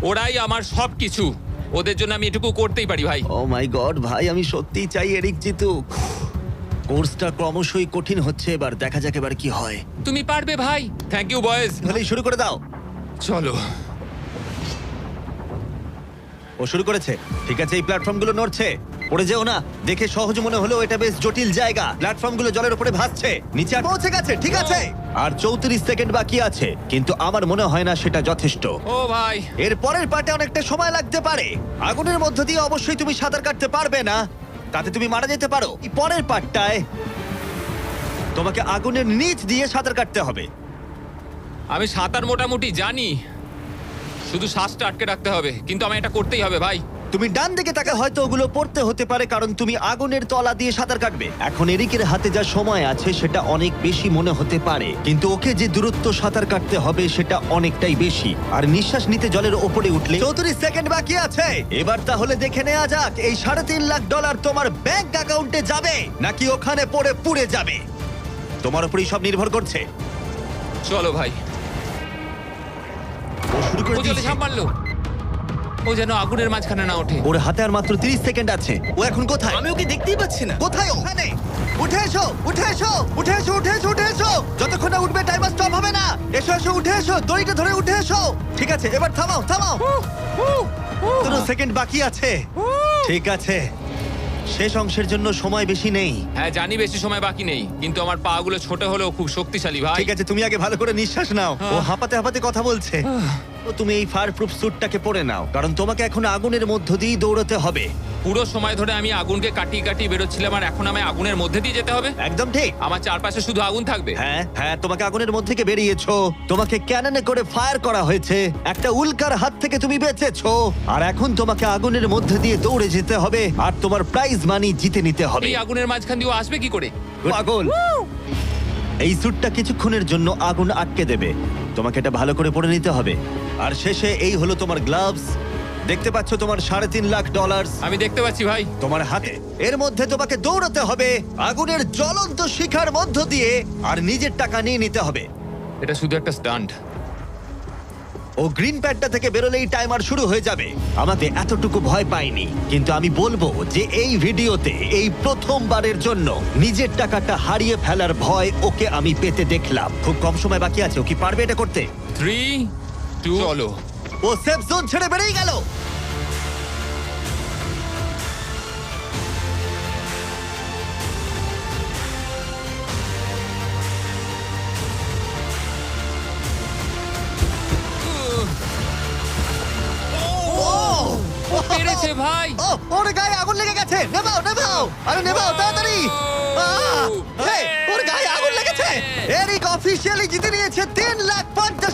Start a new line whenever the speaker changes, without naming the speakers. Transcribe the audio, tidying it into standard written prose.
ওরাই আমার সবকিছু। ওদের জন্য আমি এটুকু করতেই পারি ভাই।
ও মাই গড ভাই, আমি সত্যিই চাই এরিক জিতুক। কোর্সটা ক্রমশই কঠিন হচ্ছে, এবার দেখা যাক এবার কি হয়।
তুমি পারবে ভাই। Thank you boys.
তাহলেই শুরু করে দাও।
চলো।
ও শুরু করেছে। ঠিক আছে, এই প্ল্যাটফর্মগুলো নড়ছে। পড়ে যেও না। দেখে সহজ মনে হলেও এটা বেশ জটিল জায়গা। প্ল্যাটফর্মগুলো জলের উপরে ভাসছে। নিচে আর পৌঁছে গেছে। ঠিক আছে, আর 34 সেকেন্ড বাকি আছে, কিন্তু আমার মনে হয় না সেটা যথেষ্ট।
ও ভাই,
এর পরের পার্টে অনেকটা সময় লাগতে পারে। আগুনের মধ্য দিয়ে অবশ্যই তুমি সাঁতার কাটতে পারবে না, তাতে তুমি মারা যেতে পারো। এই পরের পার্টটায় তোমাকে আগুনের নিচ দিয়ে সাঁতার কাটতে হবে।
আমি সাঁতার মোটামুটি জানি, শুধু শ্বাসটা আটকে রাখতে হবে। কিন্তু আমি এটা করতেই হবে ভাই।
তুমি ডান দিকে তাকে হয়তো ওগুলো পড়তে হতে পারে, কারণ তুমি আগুনের তলা দিয়ে সাঁতার কাটবে। এখন এরিকের হাতে যা সময় আছে সেটা অনেক বেশি মনে হতে পারে, কিন্তু ওকে যে দূরত্ব সাঁতার কাটতে হবে সেটা অনেকটাই বেশি। আর নিঃশ্বাস নিতে জলের ওপরে উঠলে 34 সেকেন্ড বাকি আছে। এবার তাহলে দেখে নেওয়া যাক এই $3.5 লাখ তোমার ব্যাংক অ্যাকাউন্টে যাবে নাকি ওখানে পড়ে পুড়ে যাবে। তোমার উপরেই সব নির্ভর করছে।
চলো ভাই।
ও শুরু করে
ও জলে
দিয়েছে।
ঝাঁপ মারলো। ও যেন আগুনের মাঝখানে না ওঠে।
ওর হাতে আর মাত্র 30 সেকেন্ড আছে। ও এখন কোথায়?
আমি ওকে দেখতেই পাচ্ছি না।
কোথায়? ওখানে। উঠে এসো, উঠে এসো, উঠে এসো, উঠে এসো, উঠে এসো। যতক্ষণ না উঠবে টাইমার স্টপ হবে না। এসো এসো, উঠে এসো, দড়িটা ধরে উঠে এসো। ঠিক আছে, এবার থামাও, থামাও। 15 সেকেন্ড বাকি আছে। ঠিক আছে, শেষ অংশের জন্য সময় বেশি নেই।
হ্যাঁ জানি বেশি সময় বাকি নেই, কিন্তু আমার পা গুলো ছোট হলেও খুব শক্তিশালী ভাই।
ঠিক আছে, তুমি আগে ভালো করে নিঃশ্বাস নাও। ও হাঁপাতে হাঁপাতে কথা বলছে। ও তুমি এই ফায়ার প্রুফ স্যুটটাকে পরে নাও, কারণ তোমাকে এখন আগুনের মধ্য দিয়ে দৌড়তে হবে।
পুরো সময় ধরে আমি আগুনকে কাটিয়ে কাটিয়ে বেরোচ্ছিলাম, আর এখন আমি আগুনের মধ্যে দিয়ে যেতে হবে।
একদম ঠিক।
আমার চারপাশে শুধু আগুন থাকবে।
হ্যাঁ হ্যাঁ, তোমাকে আগুনের মধ্যে থেকে বেরিয়েছো, তোমাকে ক্যাননে করে ফায়ার করা হয়েছে, একটা উল্কার হাত থেকে তুমি বেঁচেছো, আর এখন তোমাকে আগুনের মধ্যে দিয়ে দৌড়ে যেতে হবে, আর তোমার প্রাইজ মানি জিতে নিতে হবে।
এই আগুনের মাঝখান দিয়ে ও আসবে কি করে?
পাগল, এই স্যুটটা কিছুক্ষণের জন্য আগুন আটকে দেবে। তোমাকে এটা ভালো করে পরে নিতে হবে। আর শেষে এই হলো তোমার গ্লাভস। দেখতে পাচ্ছ তোমার $3.5 লাখ
আমি দেখতে পাচ্ছি ভাই।
তোমার হাতে। এর মধ্যে তোমাকে দৌড়াতে হবে আগুনের জ্বলন্ত শিখার মধ্য দিয়ে, আর নিজের টাকা নিয়ে নিতে হবে।
এটা শুধু একটা স্টান্ট।
ও গ্রিন প্যাডটা থেকে বেরোলেই টাইমার শুরু হয়ে যাবে। আমাকে এতটুকু ভয় পাইনি, কিন্তু আমি বলবো যে এই ভিডিওতে এই প্রথমবারের জন্য নিজের টাকাটা হারিয়ে ফেলার ভয় ওকে আমি পেতে দেখলাম। খুব কম সময় বাকি আছে, ও কি পারবে এটা করতে?
3, 2, চলো।
ও সেফ জোন ছেড়ে বেরিয়ে গেল।
পেরেছে ভাই।
ও, ওর গায়ে আগুন লেগে গেছে। নেভাও, নেভাও, আরে নেভাও তাড়াতাড়ি। আহ! হেই, ওর গায়ে আগুন লেগেছে। এরিক অফিশিয়ালি জিতে নিয়েছে $3,50,000।